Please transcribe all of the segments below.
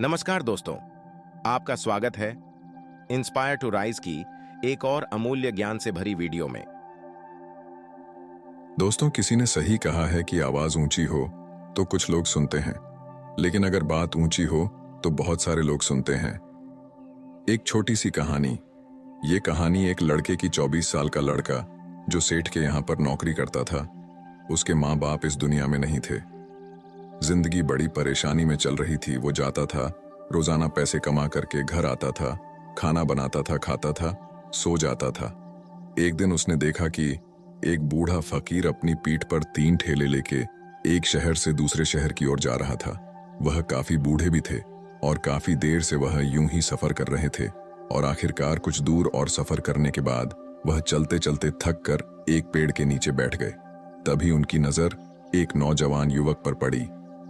नमस्कार दोस्तों, आपका स्वागत है इंस्पायर टू राइज की एक और अमूल्य ज्ञान से भरी वीडियो में। दोस्तों, किसी ने सही कहा है कि आवाज ऊंची हो तो कुछ लोग सुनते हैं, लेकिन अगर बात ऊंची हो तो बहुत सारे लोग सुनते हैं। एक छोटी सी कहानी। ये कहानी एक लड़के की 24 साल का लड़का जो सेठ के यहाँ पर नौकरी करता था। उसके माँ बाप इस दुनिया में नहीं थे। जिंदगी बड़ी परेशानी में चल रही थी। वो जाता था, रोजाना पैसे कमा करके घर आता था, खाना बनाता था, खाता था, सो जाता था। एक दिन उसने देखा कि एक बूढ़ा फकीर अपनी पीठ पर 3 ठेले लेके एक शहर से दूसरे शहर की ओर जा रहा था। वह काफी बूढ़े भी थे और काफी देर से वह यूं ही सफर कर रहे थे और आखिरकार कुछ दूर और सफर करने के बाद वह चलते चलते थक कर एक पेड़ के नीचे बैठ गए। तभी उनकी नजर एक नौजवान युवक पर पड़ी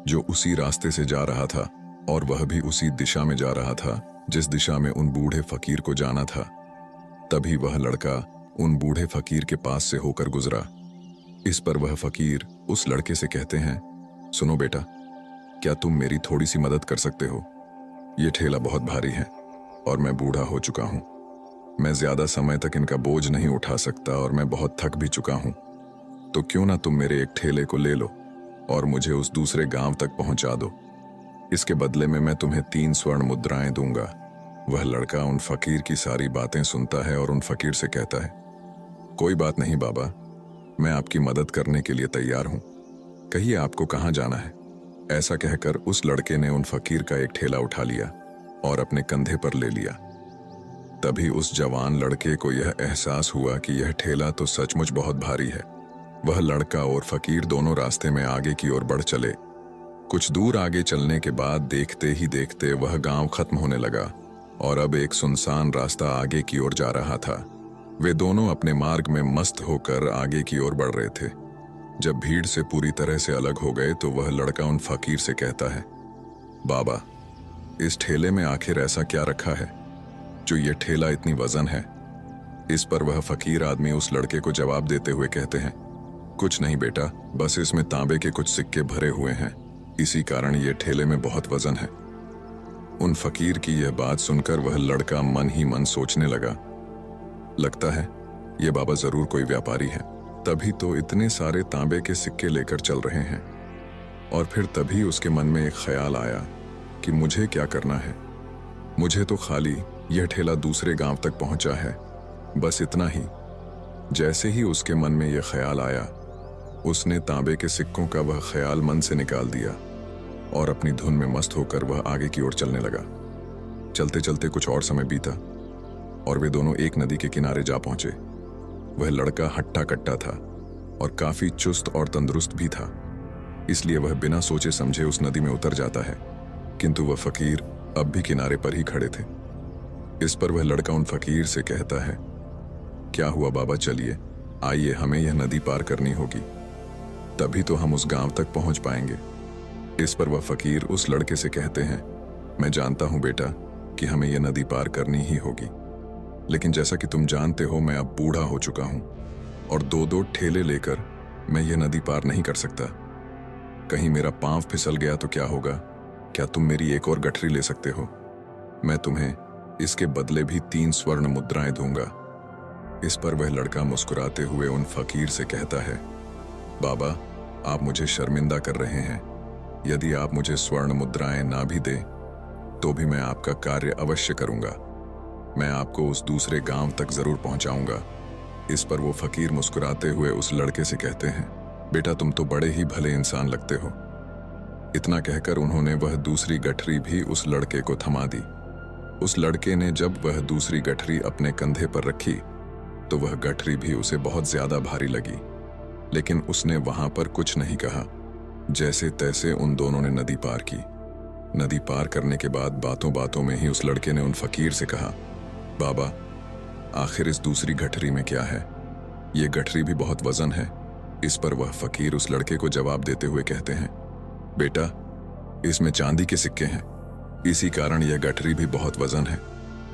जो उसी रास्ते से जा रहा था और वह भी उसी दिशा में जा रहा था जिस दिशा में उन बूढ़े फकीर को जाना था। तभी वह लड़का उन बूढ़े फकीर के पास से होकर गुजरा। इस पर वह फकीर उस लड़के से कहते हैं, सुनो बेटा, क्या तुम मेरी थोड़ी सी मदद कर सकते हो? ये ठेला बहुत भारी है और मैं बूढ़ा हो चुका हूं। मैं ज्यादा समय तक इनका बोझ नहीं उठा सकता और मैं बहुत थक भी चुका हूं। तो क्यों ना तुम मेरे एक ठेले को ले लो और मुझे उस दूसरे गांव तक पहुंचा दो। इसके बदले में मैं तुम्हें 3 स्वर्ण मुद्राएं दूंगा। वह लड़का उन फकीर की सारी बातें सुनता है और उन फकीर से कहता है, कोई बात नहीं बाबा, मैं आपकी मदद करने के लिए तैयार हूं। कहिए आपको कहां जाना है? ऐसा कहकर उस लड़के ने उन फकीर का एक ठेला उठा लिया और अपने कंधे पर ले लिया। तभी उस जवान लड़के को यह एहसास हुआ कि यह ठेला तो सचमुच बहुत भारी है। वह लड़का और फकीर दोनों रास्ते में आगे की ओर बढ़ चले। कुछ दूर आगे चलने के बाद देखते ही देखते वह गांव खत्म होने लगा और अब एक सुनसान रास्ता आगे की ओर जा रहा था। वे दोनों अपने मार्ग में मस्त होकर आगे की ओर बढ़ रहे थे। जब भीड़ से पूरी तरह से अलग हो गए तो वह लड़का उन फकीर से कहता है, बाबा, इस ठेले में आखिर ऐसा क्या रखा है जो ये ठेला इतनी वजन है? इस पर वह फकीर आदमी उस लड़के को जवाब देते हुए कहते हैं, कुछ नहीं बेटा, बस इसमें तांबे के कुछ सिक्के भरे हुए हैं, इसी कारण ये ठेले में बहुत वजन है। उन फकीर की यह बात सुनकर वह लड़का मन ही मन सोचने लगा, लगता है ये बाबा जरूर कोई व्यापारी है, तभी तो इतने सारे तांबे के सिक्के लेकर चल रहे हैं। और फिर तभी उसके मन में एक ख्याल आया कि मुझे क्या करना है। मुझे तो खाली यह ठेला दूसरे गांव तक पहुंचा है, बस इतना ही। जैसे ही उसके मन में यह ख्याल आया, उसने तांबे के सिक्कों का वह ख्याल मन से निकाल दिया और अपनी धुन में मस्त होकर वह आगे की ओर चलने लगा। चलते चलते कुछ और समय बीता और वे दोनों एक नदी के किनारे जा पहुंचे। वह लड़का हट्टा कट्टा था और काफी चुस्त और तंदुरुस्त भी था, इसलिए वह बिना सोचे समझे उस नदी में उतर जाता है, किंतु वह फकीर अब भी किनारे पर ही खड़े थे। इस पर वह लड़का उन फकीर से कहता है, क्या हुआ बाबा, चलिए आइए, हमें यह नदी पार करनी होगी, तभी तो हम उस गांव तक पहुंच पाएंगे। इस पर वह फकीर उस लड़के से कहते हैं, मैं जानता हूं बेटा कि हमें यह नदी पार करनी ही होगी, लेकिन जैसा कि तुम जानते हो मैं अब बूढ़ा हो चुका हूं और 2-2 ठेले लेकर मैं यह नदी पार नहीं कर सकता। कहीं मेरा पांव फिसल गया तो क्या होगा? क्या तुम मेरी एक और गठरी ले सकते हो? मैं तुम्हें इसके बदले भी 3 स्वर्ण मुद्राएं दूंगा। इस पर वह लड़का मुस्कुराते हुए उन फकीर से कहता है, बाबा, आप मुझे शर्मिंदा कर रहे हैं। यदि आप मुझे स्वर्ण मुद्राएं ना भी दें तो भी मैं आपका कार्य अवश्य करूंगा। मैं आपको उस दूसरे गांव तक जरूर पहुंचाऊंगा। इस पर वो फकीर मुस्कुराते हुए उस लड़के से कहते हैं, बेटा, तुम तो बड़े ही भले इंसान लगते हो। इतना कहकर उन्होंने वह दूसरी गठरी भी उस लड़के को थमा दी। उस लड़के ने जब वह दूसरी गठरी अपने कंधे पर रखी तो वह गठरी भी उसे बहुत ज्यादा भारी लगी, लेकिन उसने वहां पर कुछ नहीं कहा। जैसे तैसे उन दोनों ने नदी पार की। नदी पार करने के बाद बातों बातों में ही उस लड़के ने उन फकीर से कहा, बाबा, आखिर इस दूसरी गठरी में क्या है? ये गठरी भी बहुत वजन है। इस पर वह फकीर उस लड़के को जवाब देते हुए कहते हैं, बेटा, इसमें चांदी के सिक्के हैं, इसी कारण यह गठरी भी बहुत वजन है।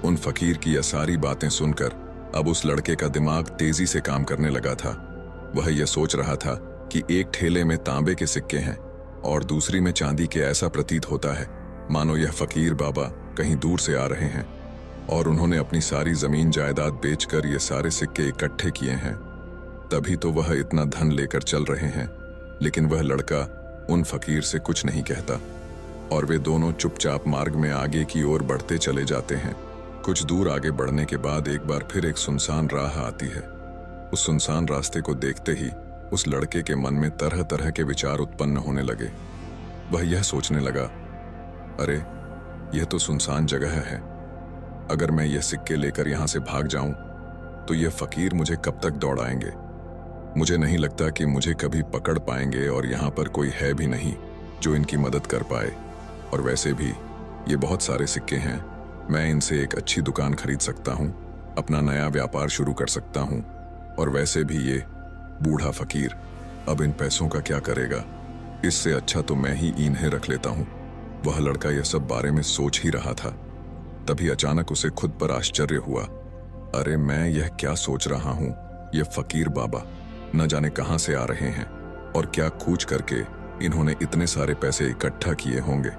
उन फकीर की यह सारी बातें सुनकर अब उस लड़के का दिमाग तेजी से काम करने लगा था। वह यह सोच रहा था कि एक ठेले में तांबे के सिक्के हैं और दूसरी में चांदी के। ऐसा प्रतीत होता है मानो यह फकीर बाबा कहीं दूर से आ रहे हैं और उन्होंने अपनी सारी जमीन जायदाद बेचकर ये सारे सिक्के इकट्ठे किए हैं। तभी तो वह इतना धन लेकर चल रहे हैं। लेकिन वह लड़का उन फकीर से कुछ नहीं कहता और वे दोनों चुपचाप मार्ग में आगे की ओर बढ़ते चले जाते हैं। कुछ दूर आगे बढ़ने के बाद एक बार फिर एक सुनसान राह आती है। उस सुनसान रास्ते को देखते ही उस लड़के के मन में तरह तरह के विचार उत्पन्न होने लगे। वह यह सोचने लगा, अरे यह तो सुनसान जगह है। अगर मैं यह सिक्के लेकर यहां से भाग जाऊं तो यह फकीर मुझे कब तक दौड़ाएंगे। मुझे नहीं लगता कि मुझे कभी पकड़ पाएंगे और यहां पर कोई है भी नहीं जो इनकी मदद कर पाए। और वैसे भी ये बहुत सारे सिक्के हैं, मैं इनसे एक अच्छी दुकान खरीद सकता हूं, अपना नया व्यापार शुरू कर सकता हूं। और वैसे भी ये बूढ़ा फकीर अब इन पैसों का क्या करेगा। इससे अच्छा तो मैं ही इन्हें रख लेता हूं। वह लड़का यह सब बारे में सोच ही रहा था। तभी अचानक उसे खुद पर आश्चर्य हुआ, अरे मैं यह क्या सोच रहा हूं। यह फकीर बाबा न जाने कहां से आ रहे हैं और क्या खूच करके इन्होंने इतने सारे पैसे इकट्ठा किए होंगे।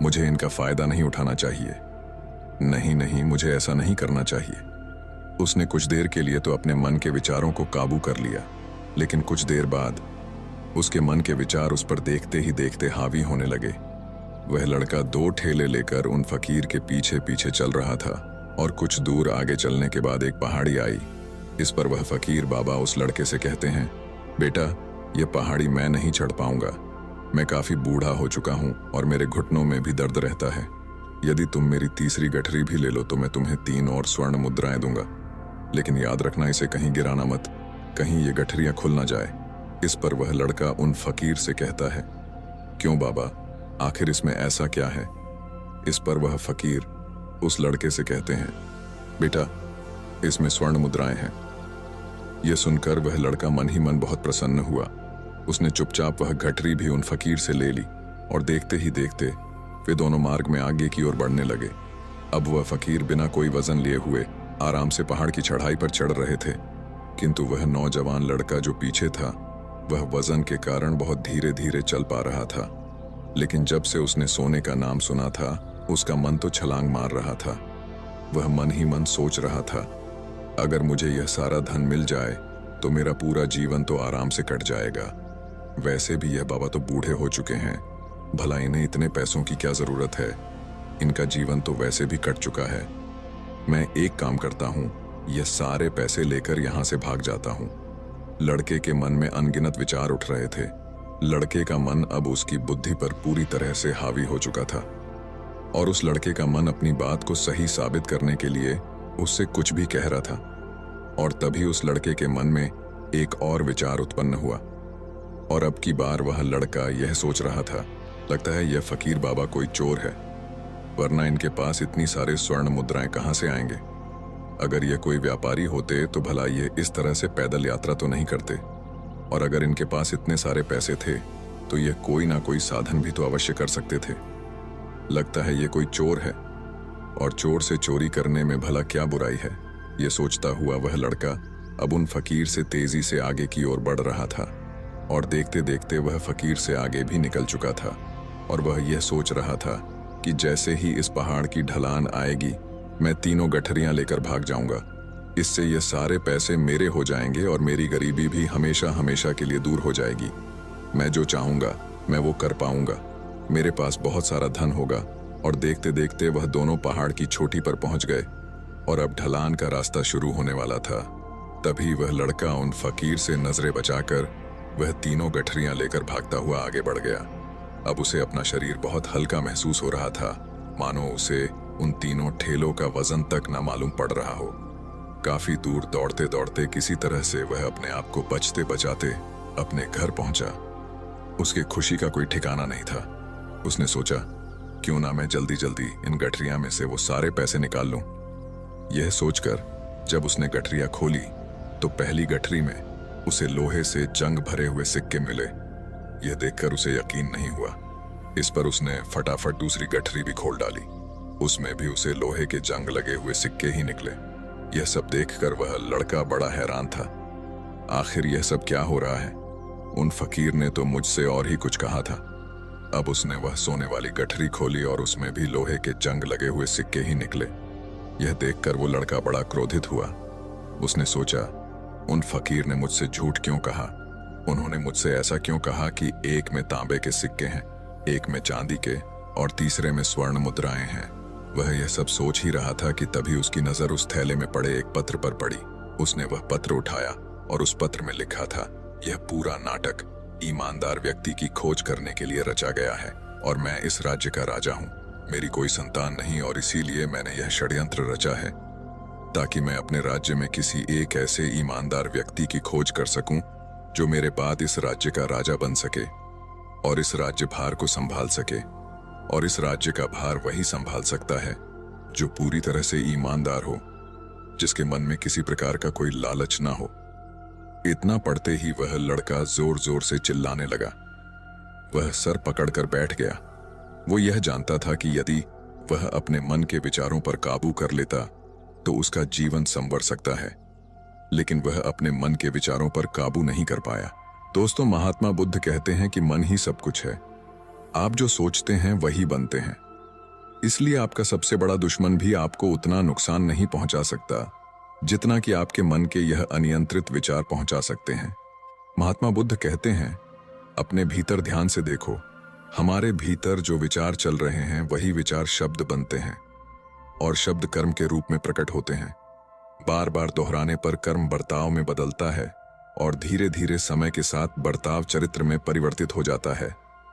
मुझे इनका फायदा नहीं उठाना चाहिए। नहीं नहीं, मुझे ऐसा नहीं करना चाहिए। उसने कुछ देर के लिए तो अपने मन के विचारों को काबू कर लिया, लेकिन कुछ देर बाद उसके मन के विचार उस पर देखते ही देखते हावी होने लगे। वह लड़का 2 ठेले लेकर उन फकीर के पीछे पीछे चल रहा था और कुछ दूर आगे चलने के बाद एक पहाड़ी आई। इस पर वह फकीर बाबा उस लड़के से कहते हैं, बेटा यह पहाड़ी मैं नहीं चढ़ पाऊंगा। मैं काफी बूढ़ा हो चुका हूं और मेरे घुटनों में भी दर्द रहता है। यदि तुम मेरी तीसरी गठरी भी ले लो तो मैं तुम्हें 3 और स्वर्ण मुद्राएं दूंगा। लेकिन याद रखना, इसे कहीं गिराना मत, कहीं ये गठरियां खुल ना जाए। इस पर वह लड़का उन फकीर से कहता है, क्यों बाबा, आखिर इसमें ऐसा क्या है। इस पर वह फकीर उस लड़के से कहते हैं, बेटा इसमें स्वर्ण मुद्राएं हैं। यह सुनकर वह लड़का मन ही मन बहुत प्रसन्न हुआ। उसने चुपचाप वह गठरी भी उन फकीर से ले ली और देखते ही देखते वे दोनों मार्ग में आगे की ओर बढ़ने लगे। अब वह फकीर बिना कोई वजन लिए हुए आराम से पहाड़ की चढ़ाई पर चढ़ रहे थे, किंतु वह नौजवान लड़का जो पीछे था वह वजन के कारण बहुत धीरे धीरे चल पा रहा था। लेकिन जब से उसने सोने का नाम सुना था उसका मन तो छलांग मार रहा था। वह मन ही मन सोच रहा था, अगर मुझे यह सारा धन मिल जाए तो मेरा पूरा जीवन तो आराम से कट जाएगा। वैसे भी यह बाबा तो बूढ़े हो चुके हैं, भला इन्हें इतने पैसों की क्या जरूरत है। इनका जीवन तो वैसे भी कट चुका है। मैं एक काम करता हूँ, यह सारे पैसे लेकर यहाँ से भाग जाता हूँ। लड़के के मन में अनगिनत विचार उठ रहे थे। लड़के का मन अब उसकी बुद्धि पर पूरी तरह से हावी हो चुका था और उस लड़के का मन अपनी बात को सही साबित करने के लिए उससे कुछ भी कह रहा था। और तभी उस लड़के के मन में एक और विचार उत्पन्न हुआ और अब की बार वह लड़का यह सोच रहा था, लगता है यह फकीर बाबा कोई चोर है, वरना इनके पास इतनी सारे स्वर्ण मुद्राएं कहां से आएंगे। अगर ये कोई व्यापारी होते तो भला ये इस तरह से पैदल यात्रा तो नहीं करते, और अगर इनके पास इतने सारे पैसे थे तो ये कोई ना कोई साधन भी तो अवश्य कर सकते थे। लगता है ये कोई चोर है और चोर से चोरी करने में भला क्या बुराई है। ये सोचता हुआ वह लड़का अब उन फकीर से तेजी से आगे की ओर बढ़ रहा था और देखते देखते वह फकीर से आगे भी निकल चुका था। और वह यह सोच रहा था कि जैसे ही इस पहाड़ की ढलान आएगी मैं 3 गठरियां लेकर भाग जाऊंगा। इससे ये सारे पैसे मेरे हो जाएंगे और मेरी गरीबी भी हमेशा हमेशा के लिए दूर हो जाएगी। मैं जो चाहूंगा मैं वो कर पाऊंगा। मेरे पास बहुत सारा धन होगा। और देखते देखते वह दोनों पहाड़ की चोटी पर पहुंच गए और अब ढलान का रास्ता शुरू होने वाला था। तभी वह लड़का उन फकीर से नजरें बचाकर वह 3 गठरियां लेकर भागता हुआ आगे बढ़ गया। अब उसे अपना शरीर बहुत हल्का महसूस हो रहा था, मानो उसे उन 3 ठेलों का वजन तक न मालूम पड़ रहा हो। काफी दूर दौड़ते दौड़ते किसी तरह से वह अपने आप को बचते बचाते अपने घर पहुंचा। उसकी खुशी का कोई ठिकाना नहीं था। उसने सोचा, क्यों ना मैं जल्दी जल्दी इन गठरियां में से वो सारे पैसे निकाल लूं। यह सोचकर जब उसने गठरियां खोली तो पहली गठरी में उसे लोहे से जंग भरे हुए सिक्के मिले। यह देखकर उसे यकीन नहीं हुआ। इस पर उसने फटाफट दूसरी गठरी भी खोल डाली। उसमें भी उसे लोहे के जंग लगे हुए सिक्के ही निकले। यह सब देखकर वह लड़का बड़ा हैरान था। आखिर यह सब क्या हो रहा है। उन फकीर ने तो मुझसे और ही कुछ कहा था। अब उसने वह सोने वाली गठरी खोली और उसमें भी लोहे के जंग लगे हुए सिक्के ही निकले। यह देखकर वो लड़का बड़ा क्रोधित हुआ। उसने सोचा, उन फकीर ने मुझसे झूठ क्यों कहा? उन्होंने मुझसे ऐसा क्यों कहा कि एक में तांबे के सिक्के हैं, एक में चांदी के और तीसरे में स्वर्ण मुद्राएं हैं। वह यह सब सोच ही रहा था कि तभी उसकी नजर उस थैले में पड़े एक पत्र पर पड़ी। उसने वह पत्र उठाया और उस पत्र में लिखा था, यह पूरा नाटक ईमानदार व्यक्ति की खोज करने के लिए रचा गया है और मैं इस राज्य का राजा हूं। मेरी कोई संतान नहीं और इसीलिए मैंने यह षड्यंत्र रचा है ताकि मैं अपने राज्य में किसी एक ऐसे ईमानदार व्यक्ति की खोज कर सकूं जो मेरे बाद इस राज्य का राजा बन सके और इस राज्य भार को संभाल सके। और इस राज्य का भार वही संभाल सकता है जो पूरी तरह से ईमानदार हो, जिसके मन में किसी प्रकार का कोई लालच ना हो। इतना पढ़ते ही वह लड़का जोर जोर से चिल्लाने लगा। वह सर पकड़कर बैठ गया। वो यह जानता था कि यदि वह अपने मन के विचारों पर काबू कर लेता तो उसका जीवन संवर सकता है, लेकिन वह अपने मन के विचारों पर काबू नहीं कर पाया। दोस्तों, महात्मा बुद्ध कहते हैं कि मन ही सब कुछ है। आप जो सोचते हैं वही बनते हैं। इसलिए आपका सबसे बड़ा दुश्मन भी आपको उतना नुकसान नहीं पहुंचा सकता जितना कि आपके मन के यह अनियंत्रित विचार पहुंचा सकते हैं। महात्मा बुद्ध कहते हैं, अपने भीतर ध्यान से देखो। हमारे भीतर जो विचार चल रहे हैं वही विचार शब्द बनते हैं और शब्द कर्म के रूप में प्रकट होते हैं। बार बार दोहराने पर कर्म बर्ताव में बदलता है और धीरे धीरे समय के साथ बर्ताव चरित्र में परिवर्तित हो जाता है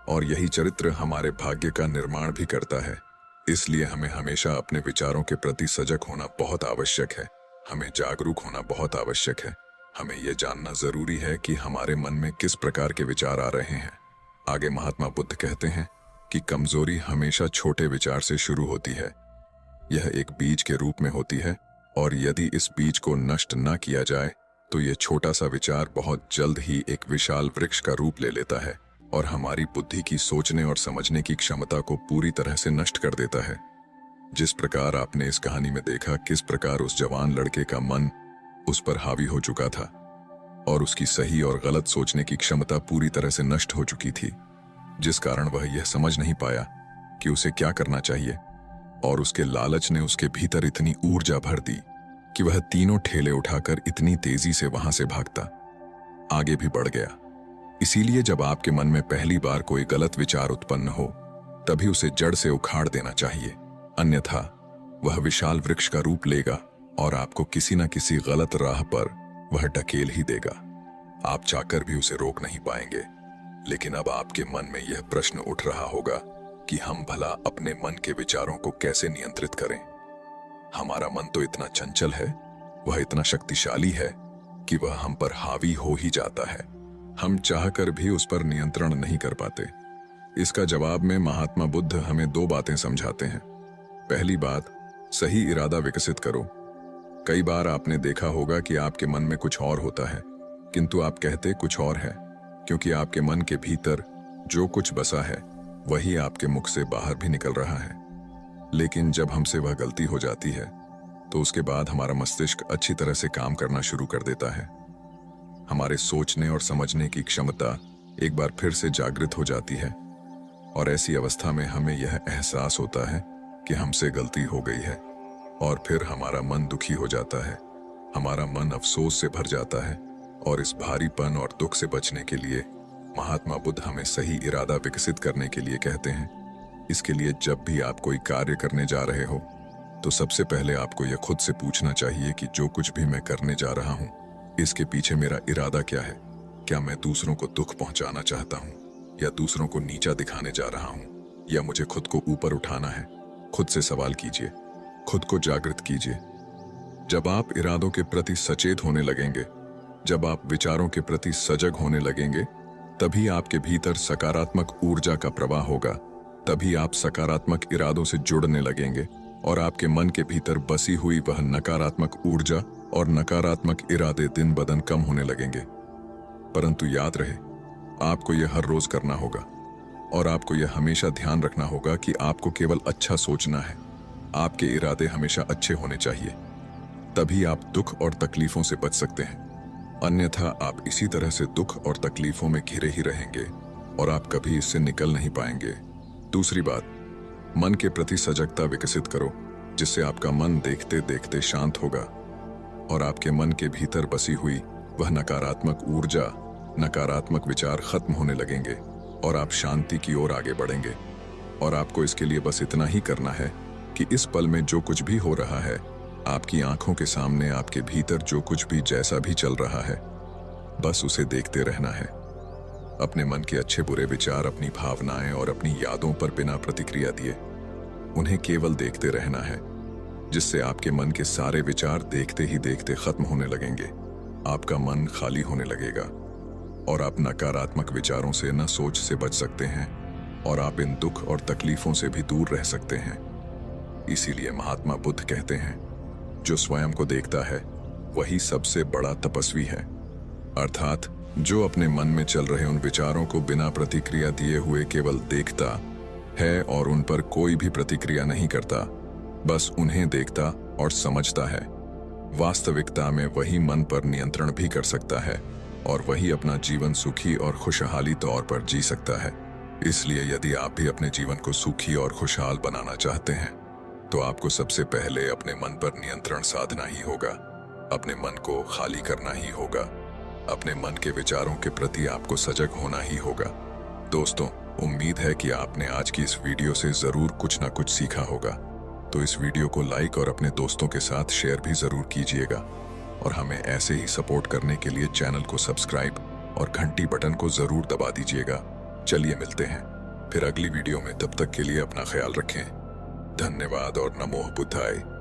और यही चरित्र हमारे भाग्य का निर्माण भी करता है। इसलिए हमें हमेशा अपने विचारों के प्रति सजग होना बहुत आवश्यक है। हमें जागरूक होना बहुत आवश्यक है। हमें यह जानना जरूरी है कि हमारे मन में किस प्रकार के विचार आ रहे हैं। आगे महात्मा बुद्ध कहते हैं कि कमजोरी हमेशा छोटे विचार से शुरू होती है। यह एक बीज के रूप में होती है और यदि इस बीज को नष्ट न किया जाए तो यह छोटा सा विचार बहुत जल्द ही एक विशाल वृक्ष का रूप ले लेता है और हमारी बुद्धि की सोचने और समझने की क्षमता को पूरी तरह से नष्ट कर देता है। जिस प्रकार आपने इस कहानी में देखा किस प्रकार उस जवान लड़के का मन उस पर हावी हो चुका था और उसकी सही और गलत सोचने की क्षमता पूरी तरह से नष्ट हो चुकी थी, जिस कारण वह यह समझ नहीं पाया कि उसे क्या करना चाहिए और उसके लालच ने उसके भीतर इतनी ऊर्जा भर दी कि वह तीनों ठेले उठाकर इतनी तेजी से वहां से भागता आगे भी बढ़ गया। इसीलिए जब आपके मन में पहली बार कोई गलत विचार उत्पन्न हो तभी उसे जड़ से उखाड़ देना चाहिए, अन्यथा वह विशाल वृक्ष का रूप लेगा और आपको किसी न किसी गलत राह पर वह ढकेल ही देगा। आप चाहकर भी उसे रोक नहीं पाएंगे। लेकिन अब आपके मन में यह प्रश्न उठ रहा होगा कि हम भला अपने मन के विचारों को कैसे नियंत्रित करें। हमारा मन तो इतना चंचल है, वह इतना शक्तिशाली है कि वह हम पर हावी हो ही जाता है। हम चाहकर भी उस पर नियंत्रण नहीं कर पाते। इसका जवाब में महात्मा बुद्ध हमें दो बातें समझाते हैं। पहली बात, सही इरादा विकसित करो। कई बार आपने देखा होगा कि आपके मन में कुछ और होता है किंतु आप कहते कुछ और है, क्योंकि आपके मन के भीतर जो कुछ बसा है वही आपके मुख से बाहर भी निकल रहा है। लेकिन जब हमसे वह गलती हो जाती है तो उसके बाद हमारा मस्तिष्क अच्छी तरह से काम करना शुरू कर देता है। हमारे सोचने और समझने की क्षमता एक बार फिर से जागृत हो जाती है और ऐसी अवस्था में हमें यह एहसास होता है कि हमसे गलती हो गई है और फिर हमारा मन दुखी हो जाता है। हमारा मन अफसोस से भर जाता है और इस भारीपन और दुख से बचने के लिए महात्मा बुद्ध हमें सही इरादा विकसित करने के लिए कहते हैं। इसके लिए जब भी आप कोई कार्य करने जा रहे हो तो सबसे पहले आपको यह खुद से पूछना चाहिए कि जो कुछ भी मैं करने जा रहा हूं इसके पीछे मेरा इरादा क्या है। क्या मैं दूसरों को दुख पहुंचाना चाहता हूं या दूसरों को नीचा दिखाने जा रहा हूं या मुझे खुद को ऊपर उठाना है। खुद से सवाल कीजिए, खुद को जागृत कीजिए। जब आप इरादों के प्रति सचेत होने लगेंगे, जब आप विचारों के प्रति सजग होने लगेंगे, तभी आपके भीतर सकारात्मक ऊर्जा का प्रवाह होगा। तभी आप सकारात्मक इरादों से जुड़ने लगेंगे और आपके मन के भीतर बसी हुई वह नकारात्मक ऊर्जा और नकारात्मक इरादे दिन ब दिन कम होने लगेंगे। परंतु याद रहे, आपको यह हर रोज करना होगा और आपको यह हमेशा ध्यान रखना होगा कि आपको केवल अच्छा सोचना है। आपके इरादे हमेशा अच्छे होने चाहिए, तभी आप दुख और तकलीफों से बच सकते हैं। अन्यथा आप इसी तरह से दुख और तकलीफों में घिरे ही रहेंगे और आप कभी इससे निकल नहीं पाएंगे। दूसरी बात, मन के प्रति सजगता विकसित करो, जिससे आपका मन देखते देखते शांत होगा और आपके मन के भीतर बसी हुई वह नकारात्मक ऊर्जा, नकारात्मक विचार खत्म होने लगेंगे और आप शांति की ओर आगे बढ़ेंगे। और आपको इसके लिए बस इतना ही करना है कि इस पल में जो कुछ भी हो रहा है, आपकी आंखों के सामने आपके भीतर जो कुछ भी जैसा भी चल रहा है, बस उसे देखते रहना है। अपने मन के अच्छे बुरे विचार, अपनी भावनाएं और अपनी यादों पर बिना प्रतिक्रिया दिए उन्हें केवल देखते रहना है, जिससे आपके मन के सारे विचार देखते ही देखते खत्म होने लगेंगे। आपका मन खाली होने लगेगा और आप नकारात्मक विचारों से न सोच से बच सकते हैं और आप इन दुख और तकलीफों से भी दूर रह सकते हैं। इसीलिए महात्मा बुद्ध कहते हैं, जो स्वयं को देखता है वही सबसे बड़ा तपस्वी है। अर्थात जो अपने मन में चल रहे उन विचारों को बिना प्रतिक्रिया दिए हुए केवल देखता है और उन पर कोई भी प्रतिक्रिया नहीं करता, बस उन्हें देखता और समझता है, वास्तविकता में वही मन पर नियंत्रण भी कर सकता है और वही अपना जीवन सुखी और खुशहाली तौर पर जी सकता है। इसलिए यदि आप भी अपने जीवन को सुखी और खुशहाल बनाना चाहते हैं, तो आपको सबसे पहले अपने मन पर नियंत्रण साधना ही होगा, अपने मन को खाली करना ही होगा, अपने मन के विचारों के प्रति आपको सजग होना ही होगा। दोस्तों, उम्मीद है कि आपने आज की इस वीडियो से जरूर कुछ ना कुछ सीखा होगा। तो इस वीडियो को लाइक और अपने दोस्तों के साथ शेयर भी जरूर कीजिएगा और हमें ऐसे ही सपोर्ट करने के लिए चैनल को सब्सक्राइब और घंटी बटन को जरूर दबा दीजिएगा। चलिए मिलते हैं फिर अगली वीडियो में, तब तक के लिए अपना ख्याल रखें। धन्यवाद और नमो बुद्धाय।